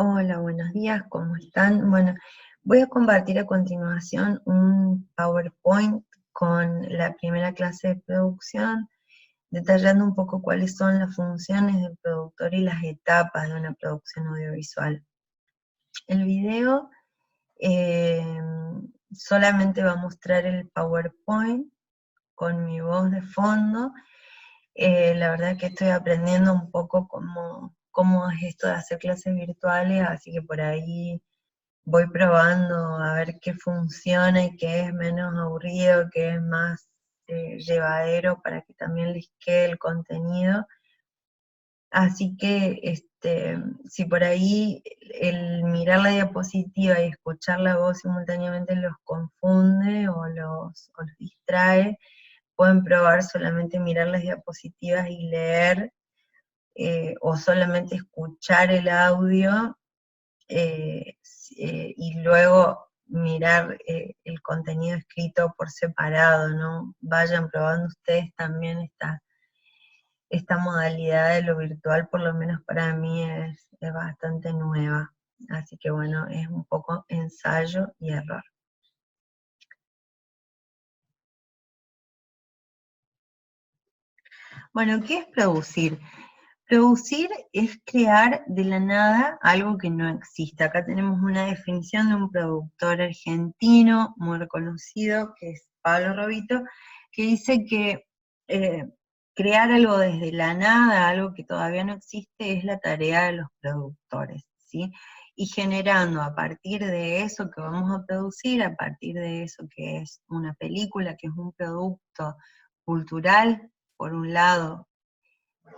Hola, buenos días, ¿cómo están? Bueno, voy a compartir a continuación un PowerPoint con la primera clase de producción, detallando un poco cuáles son las funciones del productor y las etapas de una producción audiovisual. El video eh, solamente va a mostrar el PowerPoint con mi voz de fondo. La verdad que estoy aprendiendo un poco cómo es esto de hacer clases virtuales, así que por ahí voy probando a ver qué funciona y qué es menos aburrido, qué es más llevadero para que también les quede el contenido. Así que si por ahí el mirar la diapositiva y escuchar la voz simultáneamente los confunde o los distrae, pueden probar solamente mirar las diapositivas y leer, o solamente escuchar el audio, y luego mirar el contenido escrito por separado, ¿no? Vayan probando ustedes también esta modalidad de lo virtual, por lo menos para mí es bastante nueva. Así que bueno, es un poco ensayo y error. Bueno, ¿qué es producir? Producir es crear de la nada algo que no existe. Acá tenemos una definición de un productor argentino muy reconocido, que es Pablo Robito, que dice que eh, crear algo desde la nada, algo que todavía no existe, es la tarea de los productores, ¿sí? Y generando a partir de eso que vamos a producir, a partir de eso que es una película, que es un producto cultural, por un lado,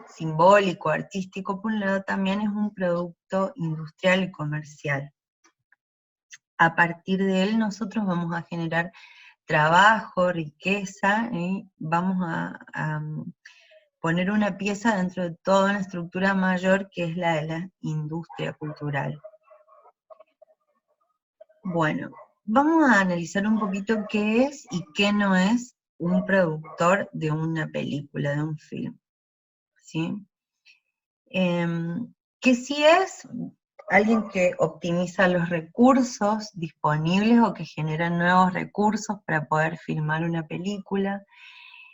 simbólico, artístico, por un lado, también es un producto industrial y comercial. A partir de él nosotros vamos a generar trabajo, riqueza, y vamos a poner una pieza dentro de toda una estructura mayor que es la de la industria cultural. Bueno, vamos a analizar un poquito qué es y qué no es un productor de una película, de un film, ¿sí? Que sí es alguien que optimiza los recursos disponibles o que genera nuevos recursos para poder filmar una película.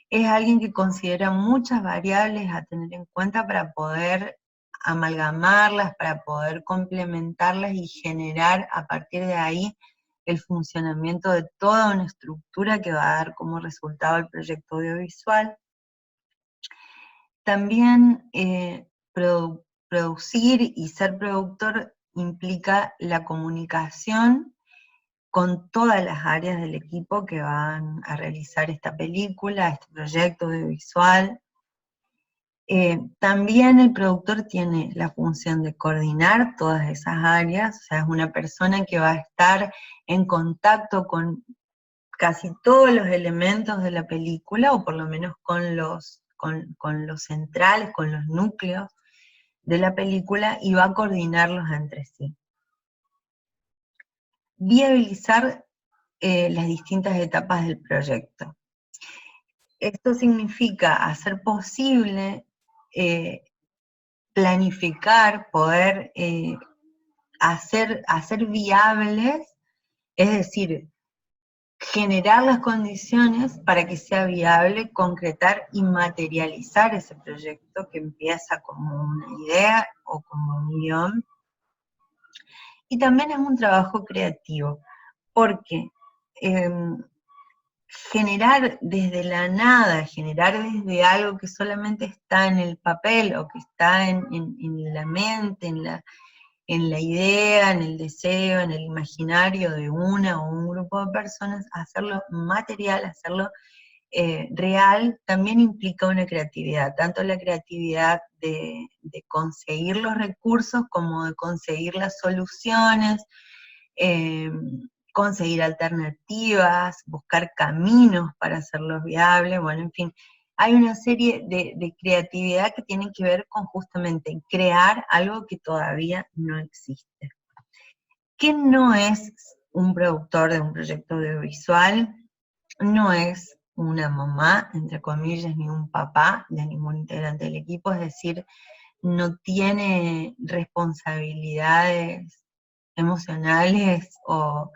Es alguien que considera muchas variables a tener en cuenta para poder amalgamarlas, para poder complementarlas y generar a partir de ahí el funcionamiento de toda una estructura que va a dar como resultado el proyecto audiovisual. También producir y ser productor implica la comunicación con todas las áreas del equipo que van a realizar esta película, este proyecto audiovisual. También el productor tiene la función de coordinar todas esas áreas, o sea, es una persona que va a estar en contacto con casi todos los elementos de la película, o por lo menos con los centrales, con los núcleos de la película, y va a coordinarlos entre sí. Viabilizar las distintas etapas del proyecto. Esto significa hacer posible planificar, poder hacer viables, es decir, generar las condiciones para que sea viable concretar y materializar ese proyecto que empieza como una idea o como un guión. Y también es un trabajo creativo, porque eh, generar desde la nada, generar desde algo que solamente está en el papel o que está en la mente, en la idea, en el deseo, en el imaginario de una o un grupo de personas, hacerlo material, hacerlo real, también implica una creatividad, tanto la creatividad de conseguir los recursos como de conseguir las soluciones, eh, conseguir alternativas, buscar caminos para hacerlos viables, bueno, en fin, hay una serie de creatividad que tiene que ver con justamente crear algo que todavía no existe. ¿Qué no es un productor de un proyecto audiovisual? No es una mamá, entre comillas, ni un papá de ningún integrante del equipo, es decir, no tiene responsabilidades emocionales o,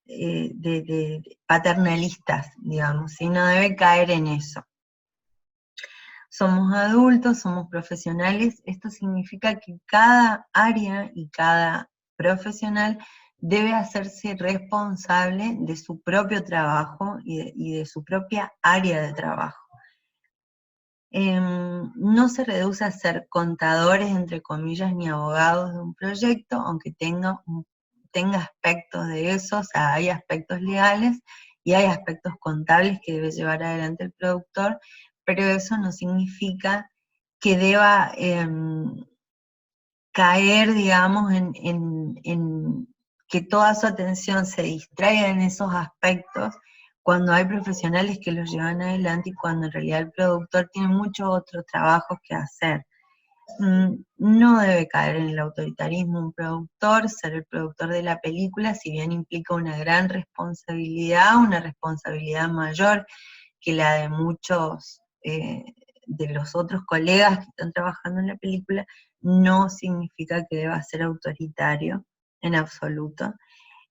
de paternalistas, digamos, ¿sí? No debe caer en eso. Somos adultos, somos profesionales, esto significa que cada área y cada profesional debe hacerse responsable de su propio trabajo y de su propia área de trabajo. No se reduce a ser contadores, entre comillas, ni abogados de un proyecto, aunque tenga aspectos de eso, o sea, hay aspectos legales y hay aspectos contables que debe llevar adelante el productor, pero eso no significa que deba caer, digamos, en que toda su atención se distraiga en esos aspectos cuando hay profesionales que los llevan adelante y cuando en realidad el productor tiene muchos otros trabajos que hacer. No debe caer en el autoritarismo un productor, ser el productor de la película, si bien implica una gran responsabilidad, una responsabilidad mayor que la de muchos de los otros colegas que están trabajando en la película, no significa que deba ser autoritario en absoluto.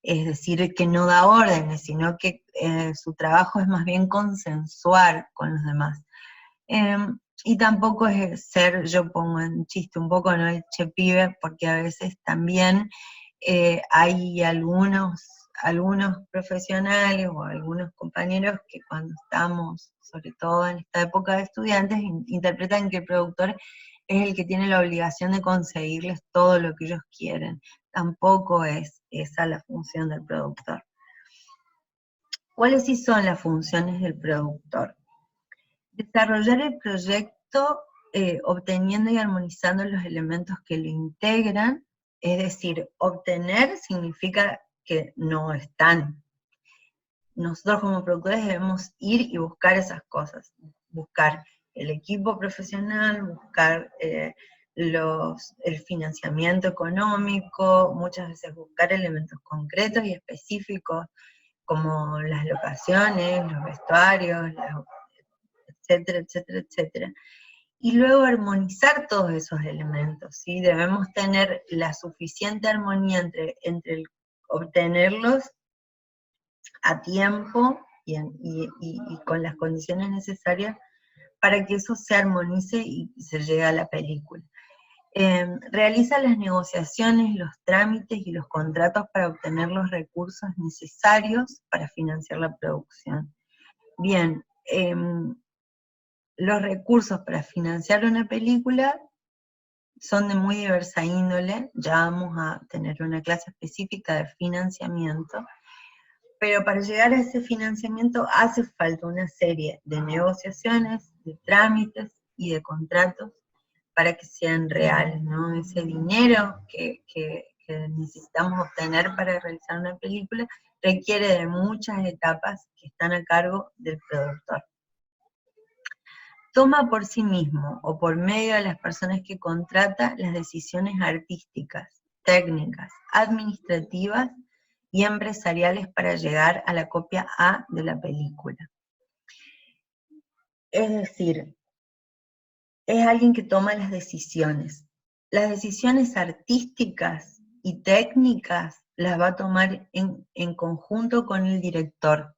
Es decir, que no da órdenes, sino que su trabajo es más bien consensuar con los demás. Y tampoco es ser, yo pongo en chiste un poco, ¿no? El che pibe, porque a veces también hay algunos profesionales o algunos compañeros que cuando estamos, sobre todo en esta época de estudiantes, interpretan que el productor es el que tiene la obligación de conseguirles todo lo que ellos quieren. Tampoco es esa la función del productor. ¿Cuáles sí son las funciones del productor? Desarrollar el proyecto obteniendo y armonizando los elementos que lo integran, es decir, obtener significa que no están. Nosotros como productores debemos ir y buscar esas cosas, buscar el equipo profesional, buscar el financiamiento económico, muchas veces buscar elementos concretos y específicos como las locaciones, los vestuarios, etcétera, etcétera, etcétera. Y luego armonizar todos esos elementos, ¿sí? Debemos tener la suficiente armonía entre obtenerlos a tiempo y con las condiciones necesarias para que eso se armonice y se llegue a la película. Realiza las negociaciones, los trámites y los contratos para obtener los recursos necesarios para financiar la producción. Bien, los recursos para financiar una película son de muy diversa índole, ya vamos a tener una clase específica de financiamiento, pero para llegar a ese financiamiento hace falta una serie de negociaciones, de trámites y de contratos para que sean reales, ¿no? Ese dinero que necesitamos obtener para realizar una película requiere de muchas etapas que están a cargo del productor. Toma por sí mismo o por medio de las personas que contrata las decisiones artísticas, técnicas, administrativas y empresariales para llegar a la copia A de la película. Es decir, es alguien que toma las decisiones. Las decisiones artísticas y técnicas las va a tomar en conjunto con el director,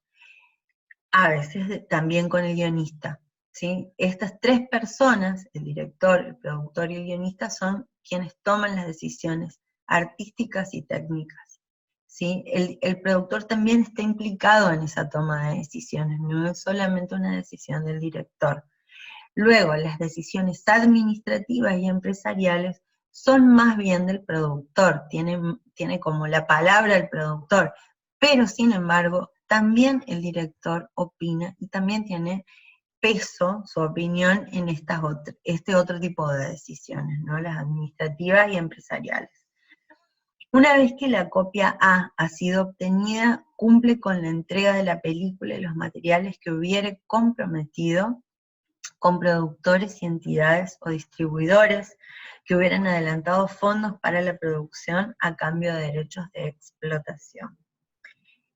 a veces también con el guionista. ¿Sí? Estas tres personas, el director, el productor y el guionista, son quienes toman las decisiones artísticas y técnicas. ¿Sí? El productor también está implicado en esa toma de decisiones, no es solamente una decisión del director. Luego, las decisiones administrativas y empresariales son más bien del productor, tiene como la palabra el productor, pero sin embargo, también el director opina y también tiene peso, su opinión, en este otro tipo de decisiones, ¿no? Las administrativas y empresariales. Una vez que la copia A ha sido obtenida, cumple con la entrega de la película y los materiales que hubiere comprometido con productores y entidades o distribuidores que hubieran adelantado fondos para la producción a cambio de derechos de explotación.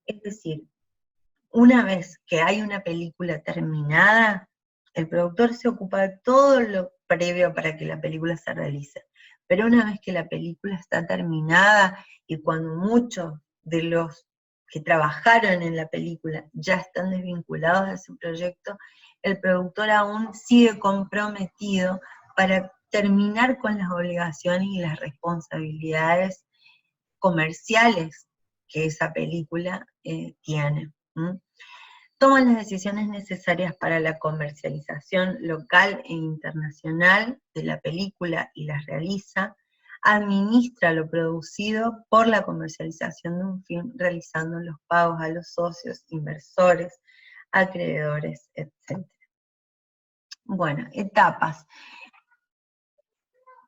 Es decir, una vez que hay una película terminada, el productor se ocupa de todo previo para que la película se realice. Pero una vez que la película está terminada y cuando muchos de los que trabajaron en la película ya están desvinculados de ese proyecto, el productor aún sigue comprometido para terminar con las obligaciones y las responsabilidades comerciales que esa película tiene. Toman las decisiones necesarias para la comercialización local e internacional de la película y las realiza, administra lo producido por la comercialización de un film, realizando los pagos a los socios, inversores, acreedores, etc. Bueno, etapas.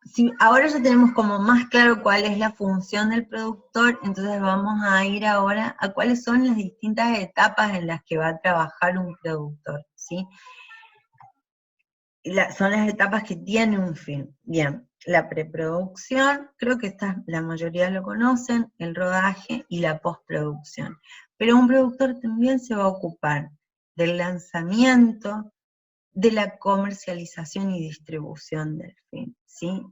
Si ahora ya tenemos como más claro cuál es la función del productor, entonces vamos a ir ahora a cuáles son las distintas etapas en las que va a trabajar un productor, ¿sí? Son las etapas que tiene un film. Bien, la preproducción, creo que la mayoría lo conocen, el rodaje y la postproducción. Pero un productor también se va a ocupar del lanzamiento, de la comercialización y distribución del film, ¿sí?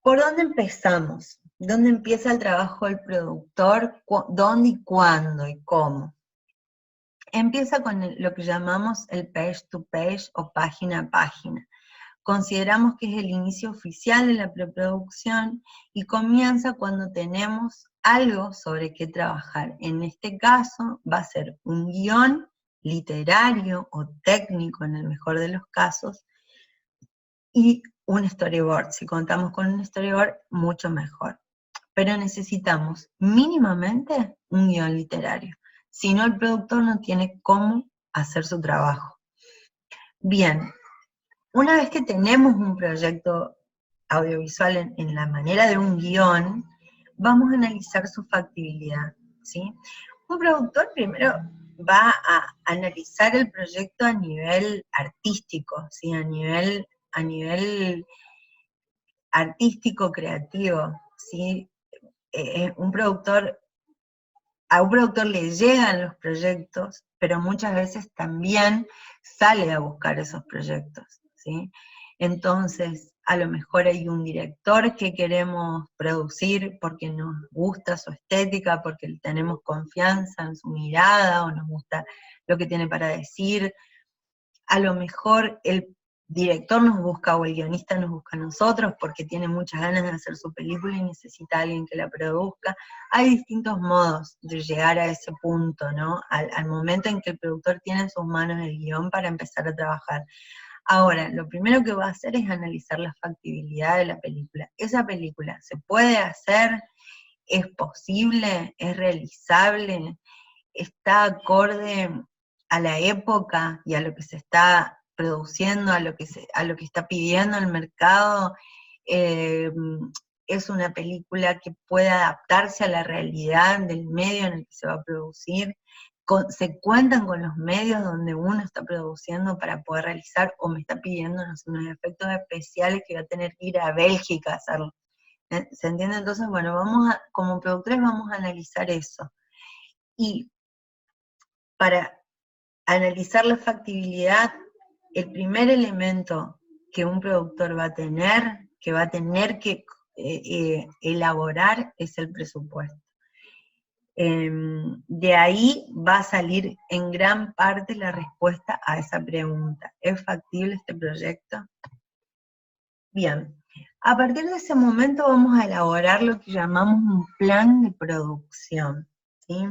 ¿Por dónde empezamos? ¿Dónde empieza el trabajo del productor? ¿Dónde y cuándo y cómo? Empieza con lo que llamamos el page to page o página a página. Consideramos que es el inicio oficial de la preproducción y comienza cuando tenemos algo sobre qué trabajar. En este caso va a ser un guión literario o técnico en el mejor de los casos, y un storyboard. Si contamos con un storyboard, mucho mejor. Pero necesitamos mínimamente un guión literario. Si no, el productor no tiene cómo hacer su trabajo. Bien, una vez que tenemos un proyecto audiovisual en la manera de un guión, vamos a analizar su factibilidad, ¿sí? Un productor primero va a analizar el proyecto a nivel artístico, ¿sí? A nivel artístico, creativo, ¿sí? A un productor le llegan los proyectos, pero muchas veces también sale a buscar esos proyectos, ¿sí? Entonces, a lo mejor hay un director que queremos producir porque nos gusta su estética, porque tenemos confianza en su mirada, o nos gusta lo que tiene para decir. A lo mejor el director nos busca o el guionista nos busca a nosotros porque tiene muchas ganas de hacer su película y necesita a alguien que la produzca. Hay distintos modos de llegar a ese punto, ¿no? Al momento en que el productor tiene en sus manos el guión para empezar a trabajar. Ahora, lo primero que va a hacer es analizar la factibilidad de la película. ¿Esa película se puede hacer? ¿Es posible? ¿Es realizable? ¿Está acorde a la época y a lo que se está produciendo, a lo que está pidiendo el mercado? Es una película que puede adaptarse a la realidad del medio en el que se va a producir. Se cuentan con los medios donde uno está produciendo para poder realizar, o me está pidiendo unos efectos especiales que va a tener que ir a Bélgica a hacerlo. ¿Se entiende? Entonces, bueno, como productores vamos a analizar eso. Y para analizar la factibilidad, el primer elemento que un productor va a tener que elaborar es el presupuesto. De ahí va a salir en gran parte la respuesta a esa pregunta. ¿Es factible este proyecto? Bien, a partir de ese momento vamos a elaborar lo que llamamos un plan de producción, ¿sí?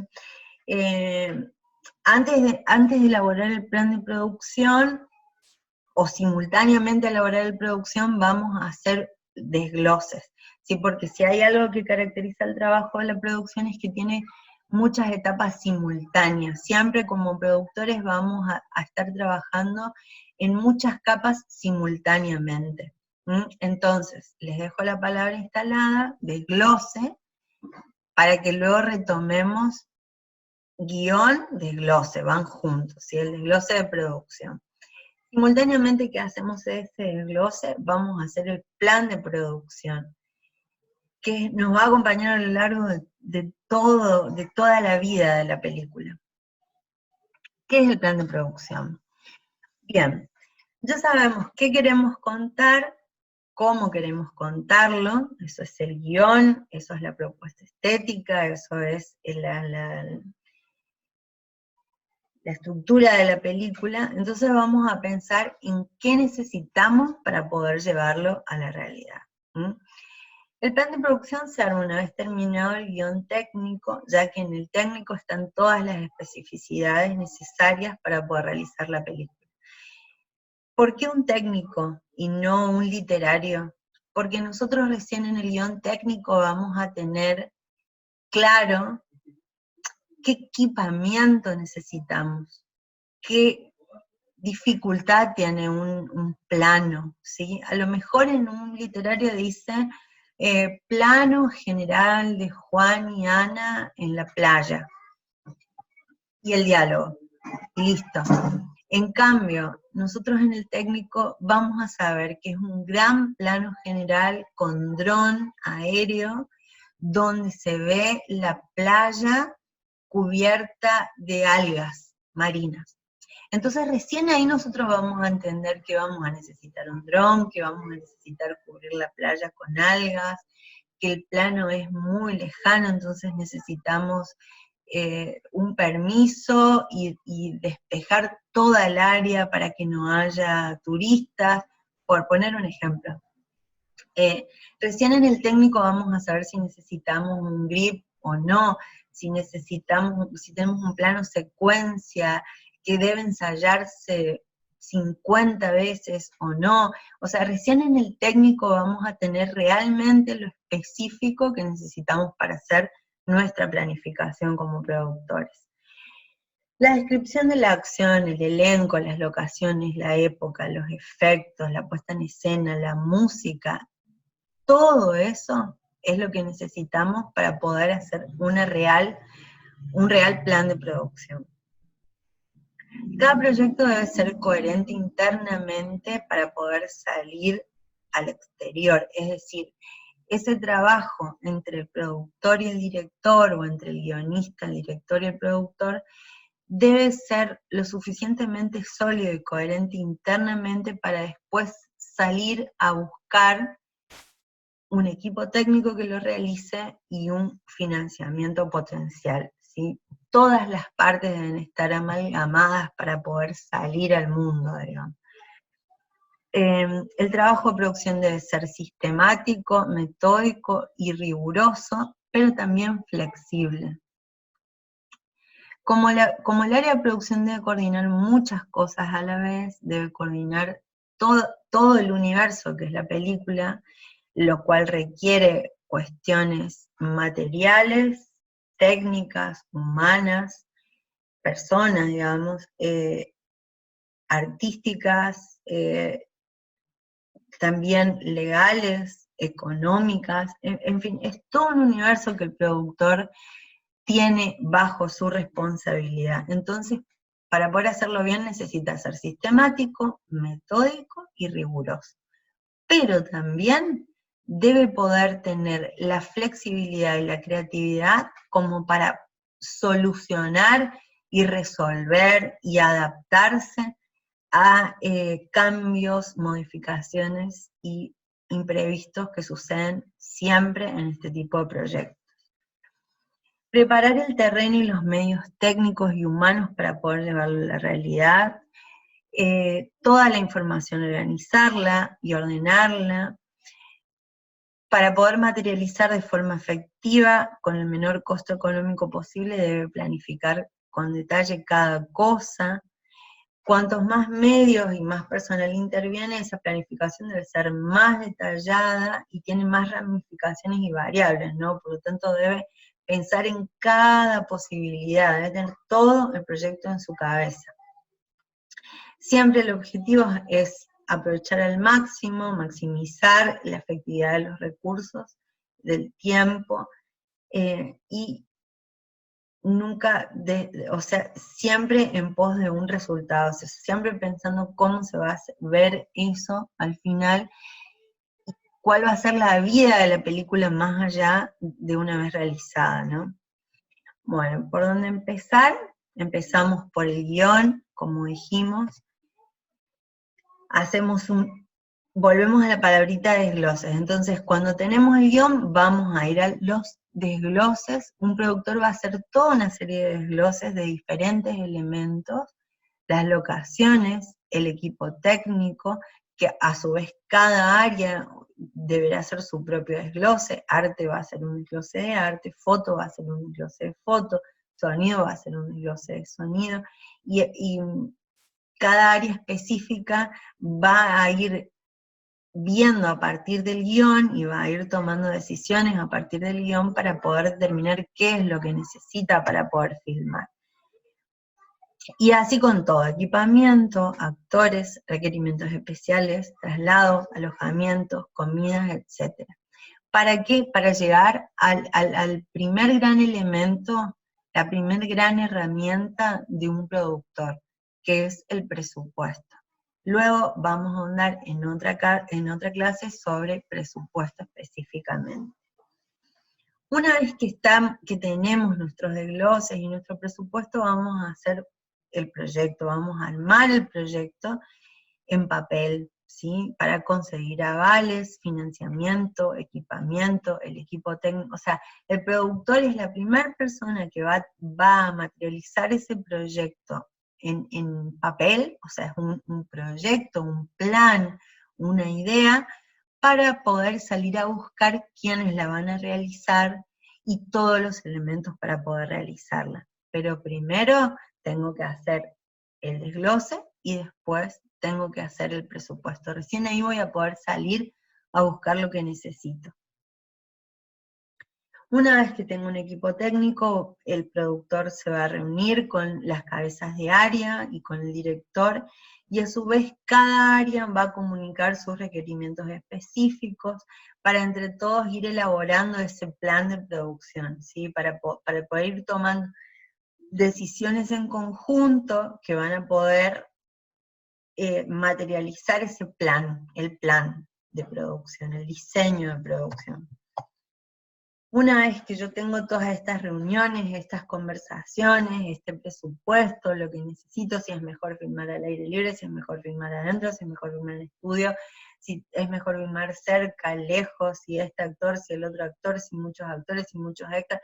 Antes de elaborar el plan de producción, o simultáneamente a elaborar el producción, vamos a hacer desgloses, ¿sí? Porque si hay algo que caracteriza el trabajo de la producción es que tiene muchas etapas simultáneas. Siempre como productores vamos a estar trabajando en muchas capas simultáneamente. Entonces, les dejo la palabra instalada, desglose, para que luego retomemos guión, desglose, van juntos, ¿sí? El desglose de producción. Simultáneamente que hacemos ese desglose, vamos a hacer el plan de producción, que nos va a acompañar a lo largo de toda la vida de la película. ¿Qué es el plan de producción? Bien, Ya sabemos qué queremos contar, cómo queremos contarlo, eso es el guión, eso es la propuesta estética, eso es la estructura de la película. Entonces vamos a pensar en qué necesitamos para poder llevarlo a la realidad. El plan de producción se arma una vez terminado el guión técnico, ya que en el técnico están todas las especificidades necesarias para poder realizar la película. ¿Por qué un técnico y no un literario? Porque nosotros recién en el guión técnico vamos a tener claro qué equipamiento necesitamos, qué dificultad tiene un plano, ¿sí? A lo mejor en un literario dice plano general de Juan y Ana en la playa, y el diálogo, y listo. En cambio, nosotros en el técnico vamos a saber que es un gran plano general con dron aéreo, donde se ve la playa cubierta de algas marinas. Entonces recién ahí nosotros vamos a entender que vamos a necesitar un dron, que vamos a necesitar cubrir la playa con algas, que el plano es muy lejano, entonces necesitamos un permiso y despejar toda el área para que no haya turistas, por poner un ejemplo. Recién en el técnico vamos a saber si necesitamos un grip o no, si tenemos un plano secuencia que debe ensayarse 50 veces o no. O sea, recién en el técnico vamos a tener realmente lo específico que necesitamos para hacer nuestra planificación como productores. La descripción de la acción, el elenco, las locaciones, la época, los efectos, la puesta en escena, la música, todo eso es lo que necesitamos para poder hacer un real plan de producción. Cada proyecto debe ser coherente internamente para poder salir al exterior, es decir, ese trabajo entre el productor y el director, o entre el guionista, el director y el productor, debe ser lo suficientemente sólido y coherente internamente para después salir a buscar un equipo técnico que lo realice y un financiamiento potencial, ¿sí? Todas las partes deben estar amalgamadas para poder salir al mundo, digamos. El trabajo de producción debe ser sistemático, metódico y riguroso, pero también flexible. Como el área de producción debe coordinar muchas cosas a la vez, debe coordinar todo el universo que es la película, lo cual requiere cuestiones materiales, técnicas, humanas, personas, digamos, artísticas, también legales, económicas, en fin, es todo un universo que el productor tiene bajo su responsabilidad. Entonces, para poder hacerlo bien necesita ser sistemático, metódico y riguroso. Pero también debe poder tener la flexibilidad y la creatividad como para solucionar y resolver y adaptarse a cambios, modificaciones y imprevistos que suceden siempre en este tipo de proyectos. Preparar el terreno y los medios técnicos y humanos para poder llevarlo a la realidad, toda la información, organizarla y ordenarla, para poder materializar de forma efectiva, con el menor costo económico posible, debe planificar con detalle cada cosa. Cuantos más medios y más personal interviene, esa planificación debe ser más detallada y tiene más ramificaciones y variables, ¿no? Por lo tanto, debe pensar en cada posibilidad, debe tener todo el proyecto en su cabeza. Siempre el objetivo es aprovechar al máximo, maximizar la efectividad de los recursos, del tiempo, y nunca, o sea, siempre en pos de un resultado, o sea, siempre pensando cómo se va a ver eso al final, cuál va a ser la vida de la película más allá de una vez realizada, ¿no? Bueno, ¿por dónde empezar? Empezamos por el guión, como dijimos. volvemos a la palabrita desgloses. Entonces, cuando tenemos el guión, vamos a ir a los desgloses. Un productor va a hacer toda una serie de desgloses de diferentes elementos, las locaciones, el equipo técnico, que a su vez cada área deberá hacer su propio desglose. Arte va a ser un desglose de arte, foto va a ser un desglose de foto, sonido va a ser un desglose de sonido, y cada área específica va a ir viendo a partir del guión y va a ir tomando decisiones a partir del guión para poder determinar qué es lo que necesita para poder filmar. Y así con todo, equipamiento, actores, requerimientos especiales, traslados, alojamientos, comidas, etc. ¿Para qué? Para llegar al primer gran elemento, la primer gran herramienta de un productor, que es el presupuesto. Luego vamos a ahondar en otra clase sobre presupuesto específicamente. Una vez que tenemos nuestros desgloses y nuestro presupuesto, vamos a hacer el proyecto, vamos a armar el proyecto en papel, ¿sí? Para conseguir avales, financiamiento, equipamiento, el equipo técnico. O sea, el productor es la primera persona que va a materializar ese proyecto en papel, o sea, es un proyecto, un plan, una idea, para poder salir a buscar quiénes la van a realizar y todos los elementos para poder realizarla. Pero primero tengo que hacer el desglose y después tengo que hacer el presupuesto. Recién ahí voy a poder salir a buscar lo que necesito. Una vez que tengo un equipo técnico, el productor se va a reunir con las cabezas de área y con el director, y a su vez cada área va a comunicar sus requerimientos específicos para entre todos ir elaborando ese plan de producción, ¿sí? Para poder ir tomando decisiones en conjunto que van a poder materializar ese plan, el plan de producción, el diseño de producción. Una vez que yo tengo todas estas reuniones, estas conversaciones, este presupuesto, lo que necesito, si es mejor filmar al aire libre, si es mejor filmar adentro, si es mejor filmar en el estudio, si es mejor filmar cerca, lejos, si este actor, si el otro actor, si muchos actores, si muchos extras,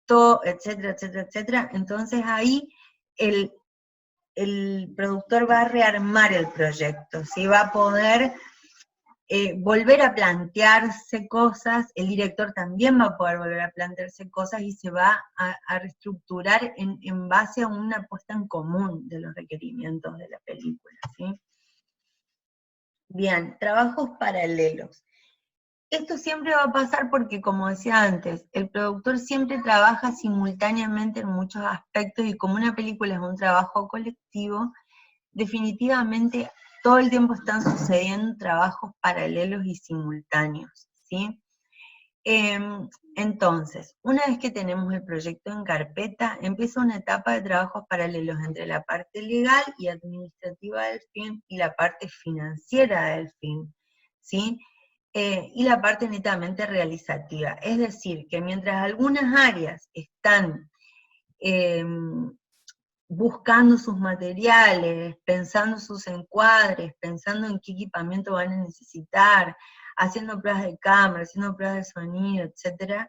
todo, etcétera, etcétera, etcétera. Entonces ahí el productor va a rearmar el proyecto, ¿sí? Va a poder volver a plantearse cosas, el director también va a poder volver a plantearse cosas y se va a reestructurar en base a una puesta en común de los requerimientos de la película, ¿sí? Bien, trabajos paralelos. Esto siempre va a pasar porque, como decía antes, el productor siempre trabaja simultáneamente en muchos aspectos, y como una película es un trabajo colectivo, definitivamente todo el tiempo están sucediendo trabajos paralelos y simultáneos, ¿sí? Entonces, una vez que tenemos el proyecto en carpeta, empieza una etapa de trabajos paralelos entre la parte legal y administrativa del film y la parte financiera del film, ¿sí? Y la parte netamente realizativa. Es decir, que mientras algunas áreas están buscando sus materiales, pensando sus encuadres, pensando en qué equipamiento van a necesitar, haciendo pruebas de cámara, haciendo pruebas de sonido, etc.,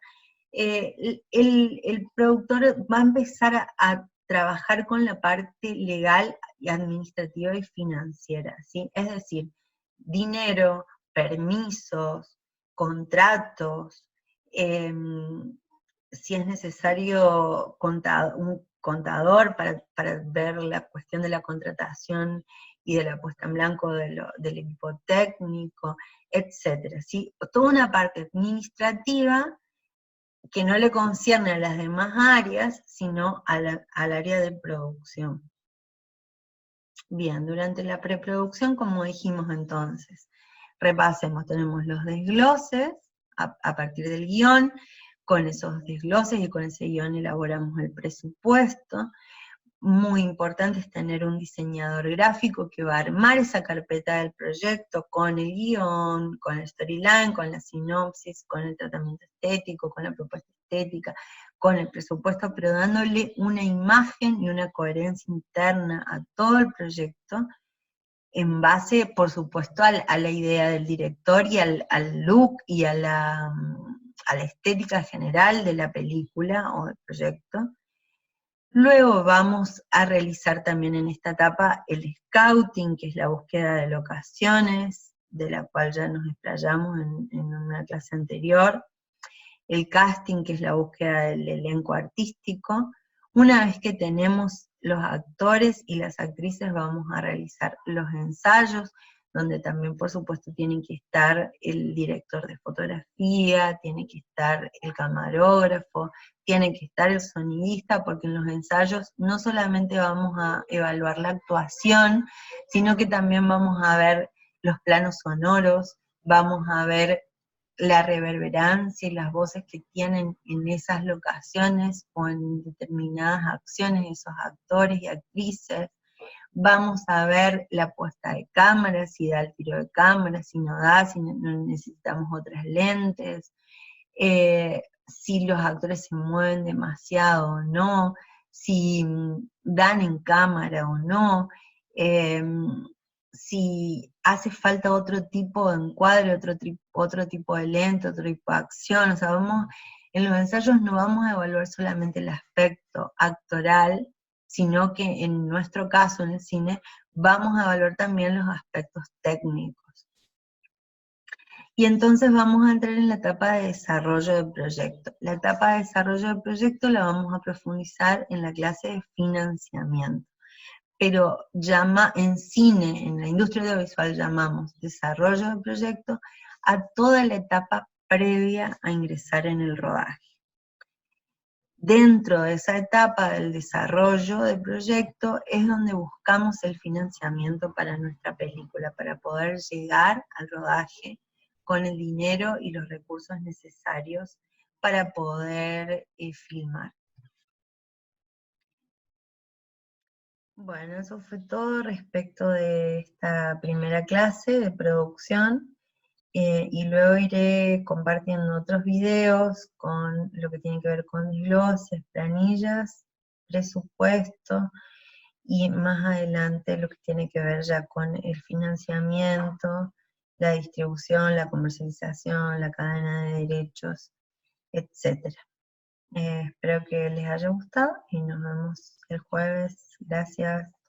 el productor va a empezar a trabajar con la parte legal y administrativa y financiera, ¿sí? Es decir, dinero, permisos, contratos, si es necesario un contador para ver la cuestión de la contratación y de la puesta en blanco del equipo técnico, etcétera, ¿sí? Toda una parte administrativa que no le concierne a las demás áreas, sino al área de producción. Bien, durante la preproducción, como dijimos entonces, repasemos, tenemos los desgloses a partir del guión. Con esos desgloses y con ese guión elaboramos el presupuesto. Muy importante es tener un diseñador gráfico que va a armar esa carpeta del proyecto con el guión, con el storyline, con la sinopsis, con el tratamiento estético, con la propuesta estética, con el presupuesto, pero dándole una imagen y una coherencia interna a todo el proyecto, en base, por supuesto, a la idea del director y al look y a la estética general de la película o del proyecto. Luego vamos a realizar también en esta etapa el scouting, que es la búsqueda de locaciones, de la cual ya nos explayamos en una clase anterior. El casting, que es la búsqueda del elenco artístico. Una vez que tenemos los actores y las actrices, vamos a realizar los ensayos, donde también, por supuesto, tiene que estar el director de fotografía, tiene que estar el camarógrafo, tiene que estar el sonidista, porque en los ensayos no solamente vamos a evaluar la actuación, sino que también vamos a ver los planos sonoros, vamos a ver la reverberancia y las voces que tienen en esas locaciones o en determinadas acciones esos actores y actrices. Vamos a ver la puesta de cámara, si da el tiro de cámara, si no da, si no necesitamos otras lentes, si los actores se mueven demasiado o no, si dan en cámara o no, eh, si hace falta otro tipo de encuadre, otro tipo de lente, otro tipo de acción, o sea, en los ensayos no vamos a evaluar solamente el aspecto actoral, sino que en nuestro caso en el cine vamos a evaluar también los aspectos técnicos. Y entonces vamos a entrar en la etapa de desarrollo del proyecto. La etapa de desarrollo del proyecto la vamos a profundizar en la clase de financiamiento. Pero en cine, en la industria audiovisual, llamamos desarrollo del proyecto a toda la etapa previa a ingresar en el rodaje. Dentro de esa etapa del desarrollo del proyecto es donde buscamos el financiamiento para nuestra película, para poder llegar al rodaje con el dinero y los recursos necesarios para poder filmar. Bueno, eso fue todo respecto de esta primera clase de producción. Y luego iré compartiendo otros videos con lo que tiene que ver con desgloses, planillas, presupuesto, y más adelante lo que tiene que ver ya con el financiamiento, la distribución, la comercialización, la cadena de derechos, etc. Espero que les haya gustado y nos vemos el jueves. Gracias.